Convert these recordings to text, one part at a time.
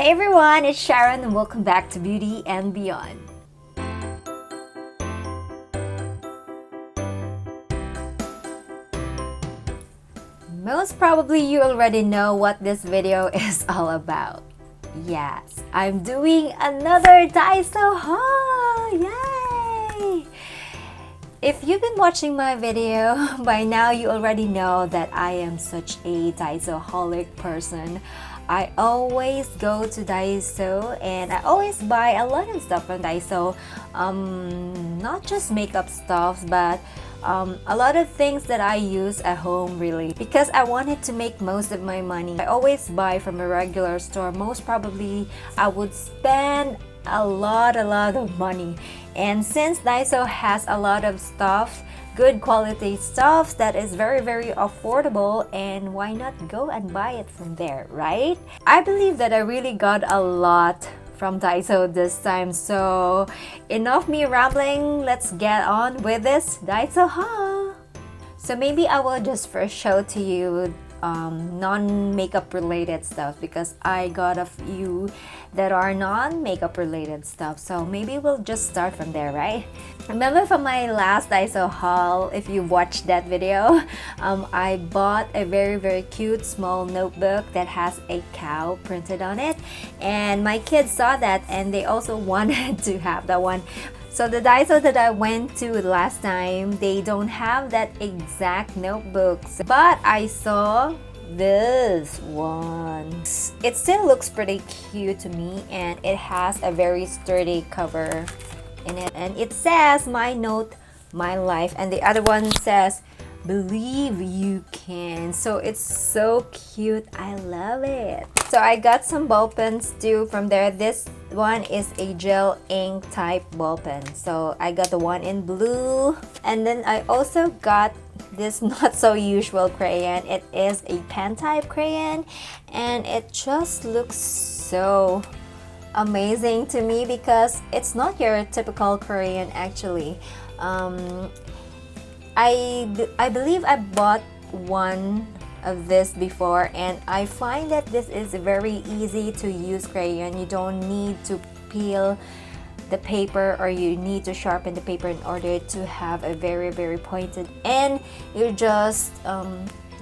Hey everyone, it's Sharon and welcome back to Beauty and Beyond. Most probably you already know what this video is all about. Yes, I'm doing another Daiso Haul! Yay! If you've been watching my video, by now you already know that I am such a Daisoholic person. I always go to Daiso and I always buy a lot of stuff from Daiso. Not just makeup stuff, but a lot of things that I use at home really. Because I wanted to make most of my money. I always buy from a regular store. Most probably I would spend a lot of money. And since Daiso has a lot of stuff, good quality stuff that is very affordable, and why not go and buy it from there, right? I believe that I really got a lot from Daiso this time. So enough me rambling, let's get on with this Daiso haul. So maybe I will just first show to you non-makeup related stuff because I got a few that are non-makeup related stuff. So maybe we'll just start from there, right? Remember from my last Daiso haul, if you watched that video, I bought a very cute small notebook that has a cow printed on it, and my kids saw that and they also wanted to have that one. So the Daiso that I went to last time, they don't have that exact notebooks, but I saw this one. It still looks pretty cute to me, and it has a very sturdy cover in it, and it says "My Note, My Life," and the other one says "Believe You Can." So it's so cute. I love it. So I got some ball pens too from there. This one is a gel ink type ball pen. So I got the one in blue, and then I also got this not so usual crayon. It is a pen type crayon, and it just looks so amazing to me because it's not your typical crayon actually. I believe I bought one of this before, and I find that this is a very easy to use crayon. You don't need to peel the paper or you need to sharpen the paper in order to have a very pointed end. You just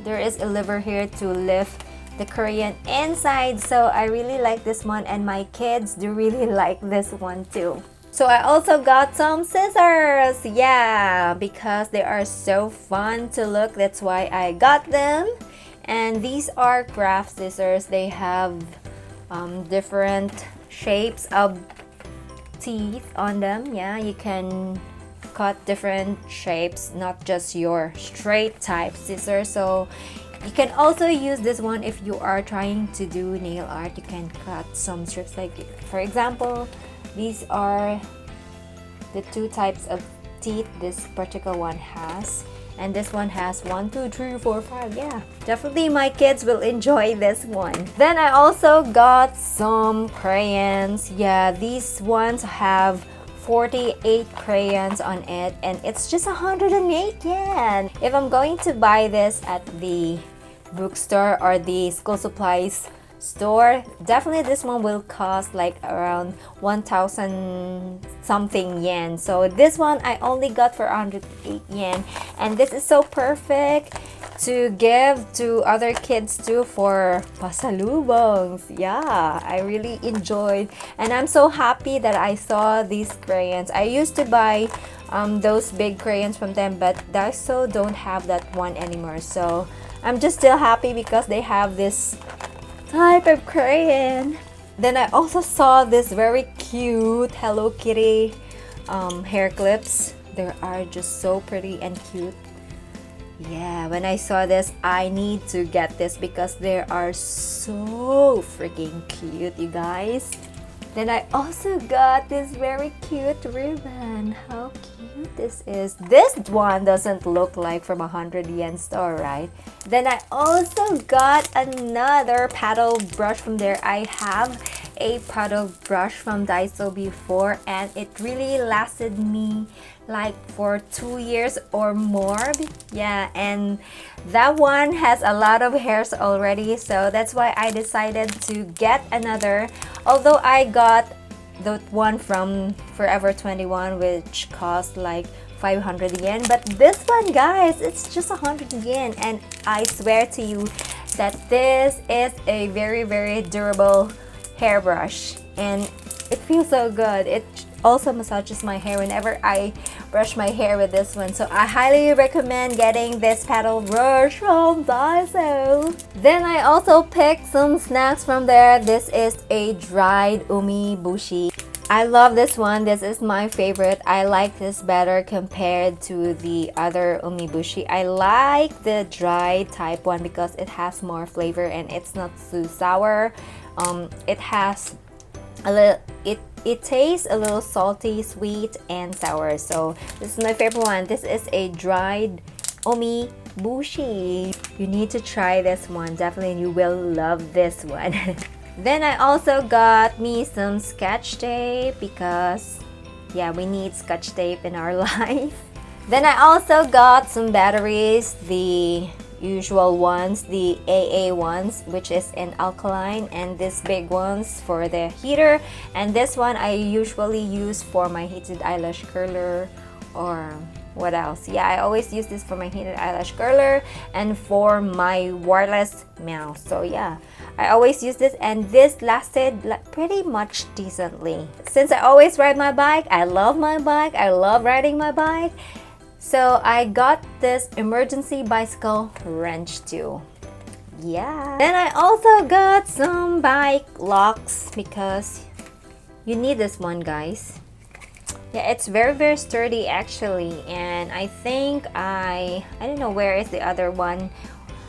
there is a lever here to lift the crayon inside. So I really like this one, and my kids do really like this one too. So I also got some scissors, yeah, because they are so fun to look. That's why I got them. And these are craft scissors. They have different shapes of teeth on them. Yeah, you can cut different shapes, not just your straight type scissors. So you can also use this one if you are trying to do nail art. You can cut some strips, like for example, these are the two types of teeth this particular one has, and this one has 1, 2, 3, 4, 5. Yeah, definitely my kids will enjoy this one. Then I also got some crayons. Yeah, these ones have 48 crayons on it, and it's just 108 yen. If I'm going to buy this at the bookstore or the school supplies store, definitely this one will cost like around 1,000 something yen. So this one I only got for 108 yen, and this is so perfect to give to other kids too for pasalubongs. Yeah, I really enjoyed, and I'm so happy that I saw these crayons. I used to buy those big crayons from them, but Daiso don't have that one anymore. So I'm just still happy because they have this type of crayon. Then I also saw this very cute Hello Kitty hair clips. They are just so pretty and cute. Yeah, when I saw this, I need to get this because they are so freaking cute, you guys. Then I also got this very cute ribbon. How cute this is. This one doesn't look like from a 100 yen store, right? Then I also got another paddle brush from there. I have a paddle brush from Daiso before, and it really lasted me like for 2 years or more. Yeah, and that one has a lot of hairs already, so that's why I decided to get another Although I got the one from Forever 21, which cost like 500 yen, but this one, guys, it's just 100 yen, and I swear to you that this is a very, very durable hairbrush, and it feels so good. It also massages my hair whenever I brush my hair with this one, so I highly recommend getting this paddle brush from Daiso. Then I also picked some snacks from there. This is a dried umeboshi. I love this one. This is my favorite. I like this better compared to the other umeboshi. I like the dried type one because it has more flavor and it's not too sour. It has a little, it tastes a little salty, sweet, and sour. So this is my favorite one. This is a dried umeboshi. You need to try this one. Definitely, you will love this one. Then I also got me some scotch tape because yeah, we need scotch tape in our life. Then I also got some batteries, the usual ones, the AA ones, which is in alkaline, and these big ones for the heater, and this one I usually use for my heated eyelash curler, or what else? Yeah, I always use this for my heated eyelash curler and for my wireless mouse. So yeah, I always use this, and this lasted pretty much decently. Since I always ride my bike, I love my bike, I love riding my bike, so I got this emergency bicycle wrench too. Yeah. Then I also got some bike locks because you need this one, guys. Yeah, it's very, very sturdy actually, and I think I don't know where is the other one.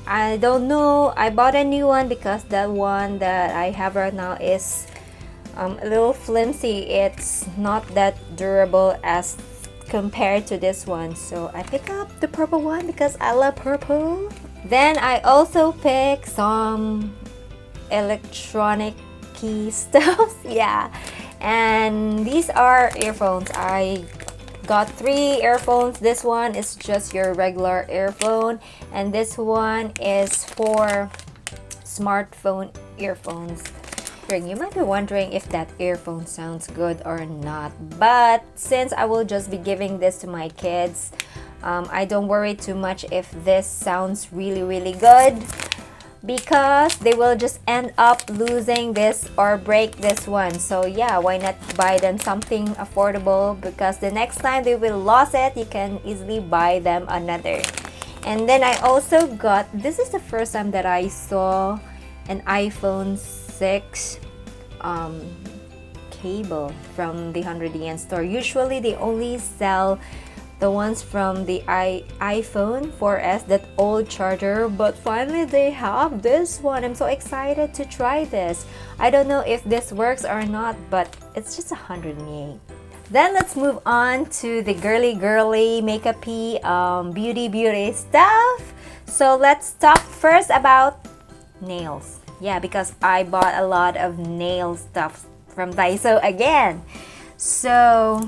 I don't know. I bought a new one because that one that I have right now is a little flimsy. It's not that durable as compared to this one, so I picked up the purple one because I love purple. Then I also picked some electronic key stuff. Yeah, and these are earphones. I got 3 earphones. This one is just your regular earphone, and this one is for smartphone earphones. You might be wondering if that earphone sounds good or not, but since I will just be giving this to my kids, I don't worry too much if this sounds really, really good, because they will just end up losing this or break this one. So yeah, why not buy them something affordable, because the next time they will lose it, you can easily buy them another. And then I also got, this is the first time that I saw an iPhone 6 cable from the 100 yen store. Usually they only sell the ones from the iPhone 4S, that old charger, but finally they have this one. I'm so excited to try this. I don't know if this works or not, but it's just 100 yen. Then let's move on to the girly makeup-y beauty stuff. So let's talk first about nails. Yeah, because I bought a lot of nail stuff from Daiso again. So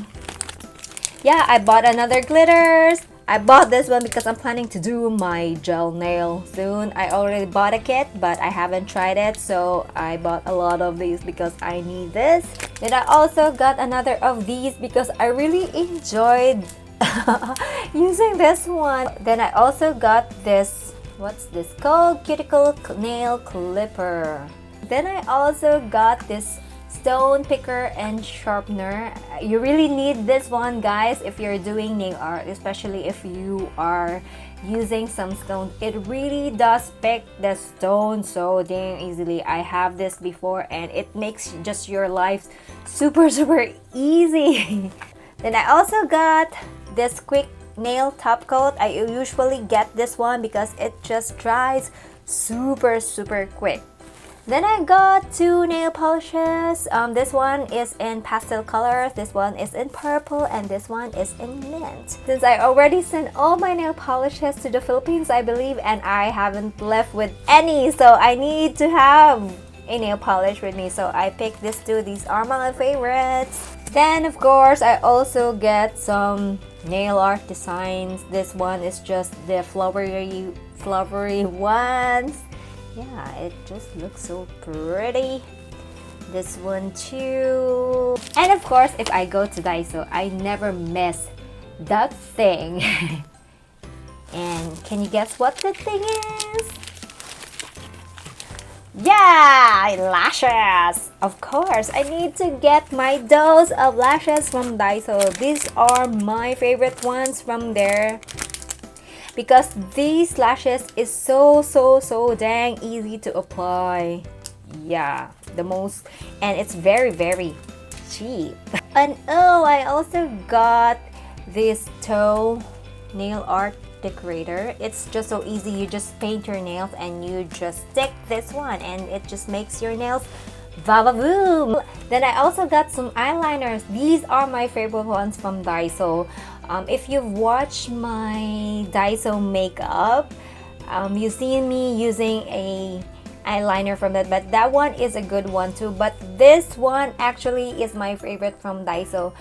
yeah, I bought another glitters. I bought this one because I'm planning to do my gel nail soon. I already bought a kit, but I haven't tried it, so I bought a lot of these because I need this. Then I also got another of these because I really enjoyed using this one. Then I also got this, what's this called? Cuticle nail clipper. Then I also got this stone picker and sharpener. You really need this one, guys, if you're doing nail art, especially if you are using some stone. It really does pick the stone so dang easily. I have this before and it makes just your life super easy. Then I also got this quick nail top coat. I usually get this one because it just dries super quick. Then I got 2 nail polishes. This one is in pastel colors, this one is in purple, and this one is in mint. Since I already sent all my nail polishes to the Philippines, I believe, and I haven't left with any, so I need to have a nail polish with me. So I picked these 2. These are my favorites. Then of course I also get some nail art designs. This one is just the flowery ones. Yeah, it just looks so pretty. This one too. And of course, if I go to Daiso, I never miss that thing. And can you guess what the thing is? Yeah, lashes! Of course, I need to get my dose of lashes from Daiso. These are my favorite ones from there because these lashes is so dang easy to apply. Yeah, the most, and it's very cheap. And oh, I also got this toe nail art decorator. It's just so easy. You just paint your nails and you just stick this one and it just makes your nails va-va-voom. Then I also got some eyeliners. These are my favorite ones from Daiso. If you've watched my Daiso makeup, you've seen me using a eyeliner from that, but that one is a good one too. But this one actually is my favorite from Daiso.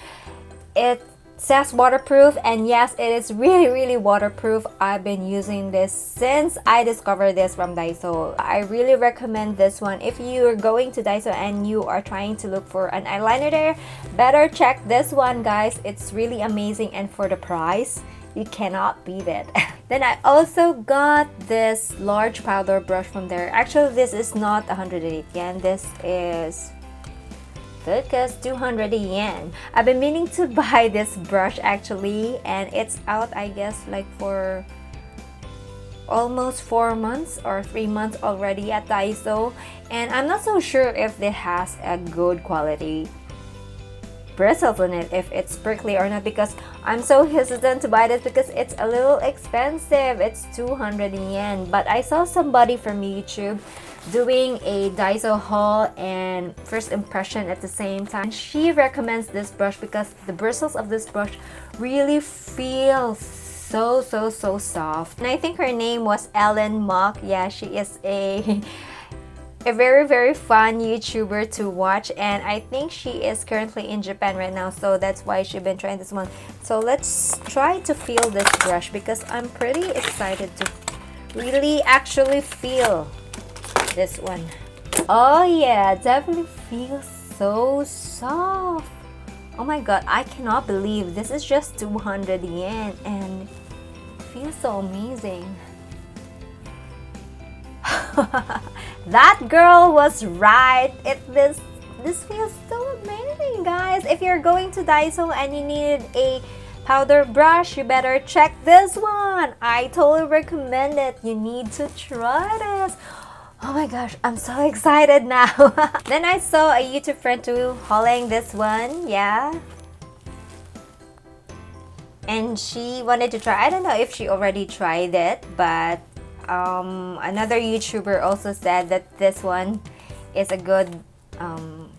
It says waterproof, and yes, it is really waterproof. I've been using this since I discovered this from Daiso. I really recommend this one. If you're going to Daiso and you are trying to look for an eyeliner there, better check this one, guys. It's really amazing, and for the price, you cannot beat it. Then I also got this large powder brush from there. Actually, this is not 108 yen. This is because 200 yen. I've been meaning to buy this brush actually, and it's out, I guess, like for almost 4 months or 3 months already at Daiso, and I'm not so sure if it has a good quality bristles in it, if it's prickly or not, because I'm so hesitant to buy this because it's a little expensive. It's 200 yen. But I saw somebody from YouTube doing a Daiso haul and first impression at the same time. She recommends this brush because the bristles of this brush really feel so soft. And I think her name was Ellen Mock. Yeah, she is a very fun YouTuber to watch, and I think she is currently in Japan right now, so that's why she's been trying this one. So let's try to feel this brush because I'm pretty excited to really actually feel this one. Oh yeah, definitely feels so soft. Oh my god, I cannot believe this is just 200 yen and it feels so amazing. That girl was right. This feels so amazing, guys. If you're going to Daiso and you need a powder brush, you better check this one. I totally recommend it. You need to try this. Oh my gosh, I'm so excited now. Then I saw a YouTube friend too hauling this one. Yeah, and she wanted to try. I don't know if she already tried it, but another YouTuber also said that this one is a good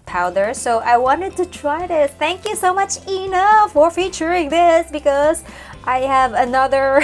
powder, so I wanted to try this. Thank you so much, Ina, for featuring this because I have another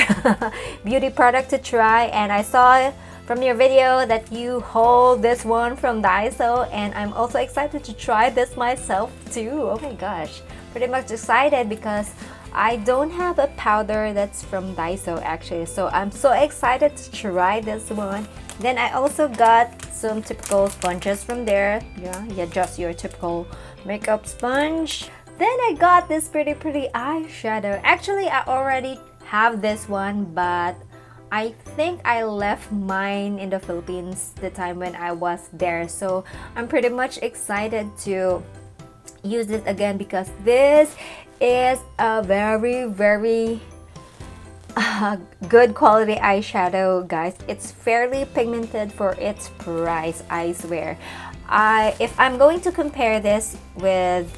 beauty product to try, and I saw from your video that you haul this one from Daiso, and I'm also excited to try this myself too. Oh my gosh, pretty much excited because I don't have a powder that's from Daiso actually, so I'm so excited to try this one. Then I also got some typical sponges from there. Yeah, just your typical makeup sponge. Then I got this pretty eyeshadow. Actually, I already have this one, but I think I left mine in the Philippines the time when I was there, so I'm pretty much excited to use it again because this is a very good quality eyeshadow, guys. It's fairly pigmented for its price, I swear. If I'm going to compare this with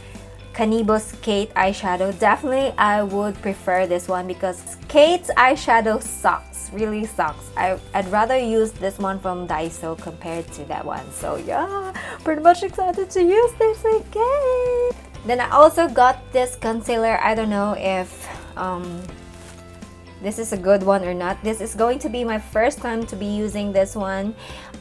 Kanibo's Kate eyeshadow, definitely I would prefer this one because Kate's eyeshadow sucks, really sucks. I'd rather use this one from Daiso compared to that one. So yeah, pretty much excited to use this again. Then I also got this concealer. I don't know if this is a good one or not. This is going to be my first time to be using this one.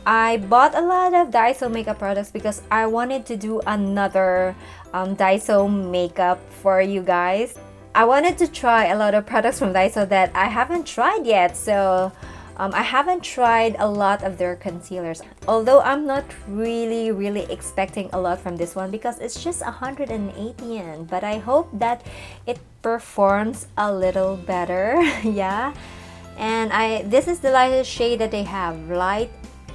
I bought a lot of Daiso makeup products because I wanted to do another Daiso makeup for you guys. I wanted to try a lot of products from Daiso that I haven't tried yet. So I haven't tried a lot of their concealers, although I'm not really expecting a lot from this one because it's just 180 yen, but I hope that it performs a little better. Yeah, and this is the lightest shade that they have, light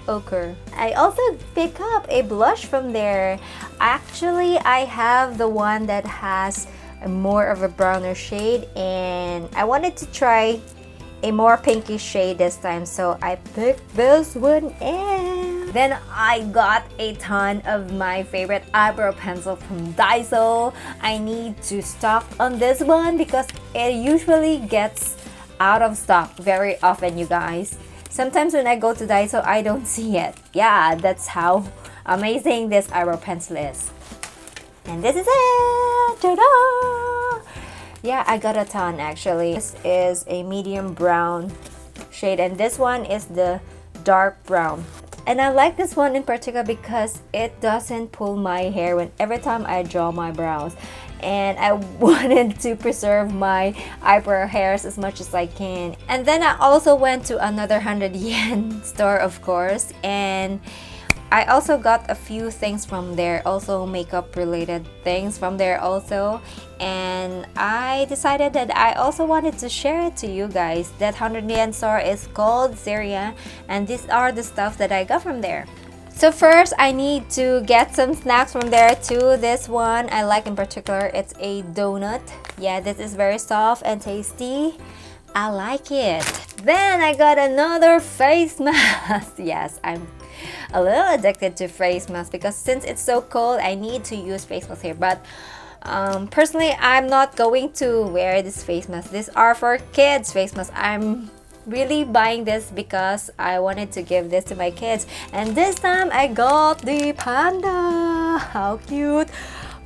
ochre. I also pick up a blush from there. Actually, I have the one that has more of a browner shade, and I wanted to try a more pinky shade this time, so I picked this one. And then I got a ton of my favorite eyebrow pencil from Daiso. I need to stock on this one because it usually gets out of stock very often, you guys. Sometimes when I go to Daiso, I don't see it. Yeah, that's how amazing this eyebrow pencil is. And this is it! Ta-da! Yeah, I got a ton actually. This is a medium brown shade, and this one is the dark brown. And I like this one in particular because it doesn't pull my hair every time I draw my brows. And I wanted to preserve my eyebrow hairs as much as I can. And then I also went to another 100 yen store, of course, and I also got a few things from there, also makeup related things from there also. And I decided that I also wanted to share it to you guys. That 100 yen store is called Syria, and these are the stuff that I got from there. So first, I need to get some snacks from there too. This one I like in particular. It's a donut. Yeah, this is very soft and tasty. I like it. Then I got another face mask. Yes, I'm a little addicted to face masks because since it's so cold, I need to use face masks here. But personally, I'm not going to wear this face mask. These are for kids face masks. I'm really buying this because I wanted to give this to my kids. And this time I got the panda. How cute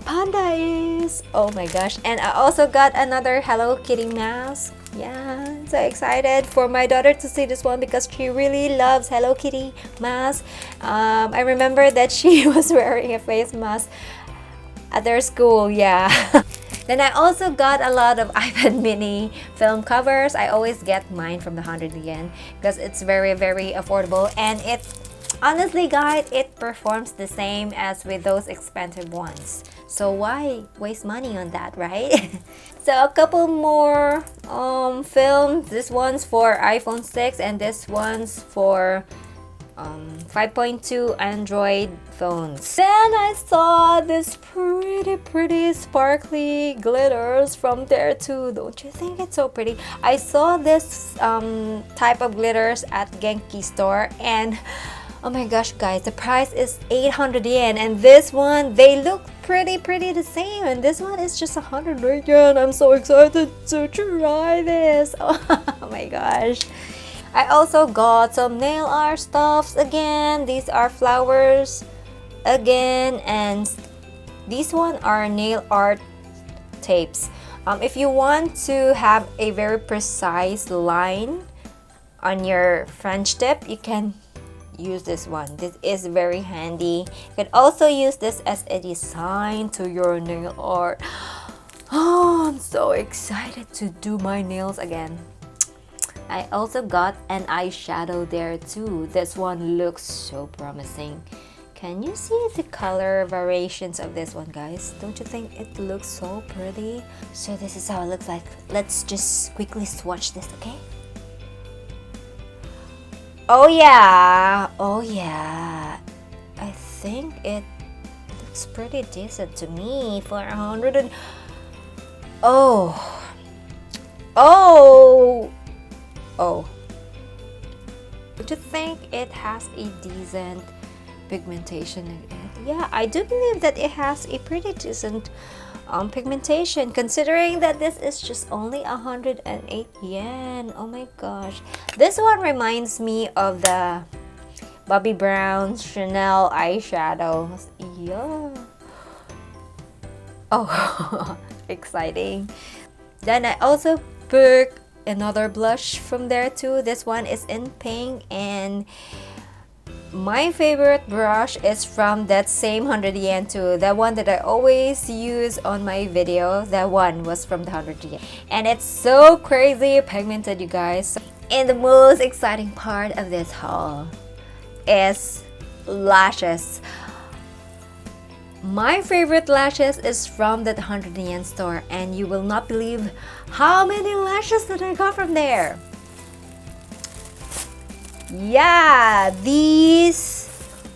panda is. Oh my gosh. And I also got another Hello Kitty mask. Yeah, so excited for my daughter to see this one because she really loves Hello Kitty mask. I remember that she was wearing a face mask at their school. Yeah. Then I also got a lot of iPad mini film covers. I always get mine from the 100 yen because it's very affordable, and it honestly, guys, it performs the same as with those expensive ones. So why waste money on that, right? So a couple more films. This one's for iPhone 6 and this one's for 5.2 Android phones. Then I saw this pretty sparkly glitters from there too. Don't you think it's so pretty? I saw this type of glitters at Genki store, and oh my gosh, guys, the price is 800 yen, and this one, they look pretty the same, and this one is just 100 yen. I'm so excited to try this. Oh my gosh. I also got some nail art stuffs again. These are flowers again, and these one are nail art tapes. If you want to have a very precise line on your French tip, you can use this one. This is very handy. You can also use this as a design to your nail art. Oh, I'm so excited to do my nails again. I also got an eyeshadow there too. This one looks so promising. Can you see the color variations of this one, guys? Don't you think it looks so pretty? So this is how it looks like. Let's just quickly swatch this, okay? Oh yeah, I think it looks pretty decent to me for 100 and don't you think it has a decent pigmentation in it? Yeah, I do believe that it has a pretty decent pigmentation, considering that this is just only 108 yen. Oh my gosh, this one reminds me of the Bobbi Brown Chanel eyeshadows. Yeah. Oh, exciting. Then I also picked another blush from there too. This one is in pink, and my favorite brush is from that same 100 yen too. That one that I always use on my video, that one was from the 100 yen. And it's so crazy pigmented, you guys. And the most exciting part of this haul is lashes. My favorite lashes is from that 100 yen store, and you will not believe how many lashes that I got from there. Yeah, these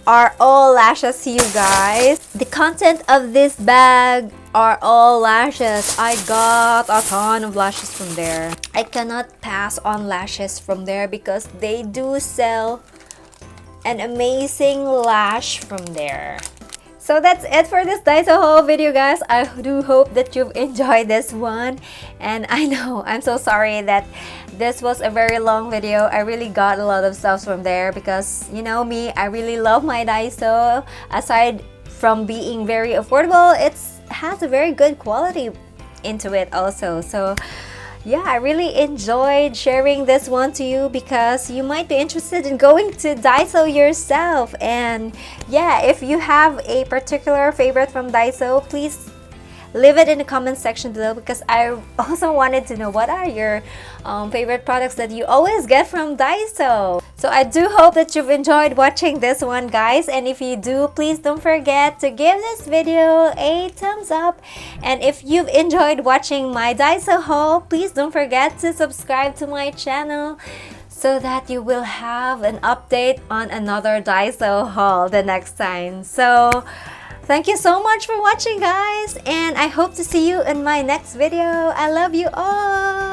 are all lashes, you guys. The content of this bag are all lashes. I got a ton of lashes from there. I cannot pass on lashes from there because they do sell an amazing lash from there. So that's it for this Daiso haul video, guys. I do hope that you've enjoyed this one. And I know, I'm so sorry that this was a very long video. I really got a lot of stuff from there because, you know me, I really love my Daiso. Aside from being very affordable, it has a very good quality into it also. So yeah, I really enjoyed sharing this one to you because you might be interested in going to Daiso yourself. And yeah, if you have a particular favorite from Daiso, please leave it in the comment section below because I also wanted to know what are your favorite products that you always get from Daiso. So I do hope that you've enjoyed watching this one, guys, and if you do, please don't forget to give this video a thumbs up. And if you've enjoyed watching my Daiso haul, please don't forget to subscribe to my channel so that you will have an update on another Daiso haul the next time. So thank you so much for watching, guys, and I hope to see you in my next video. I love you all.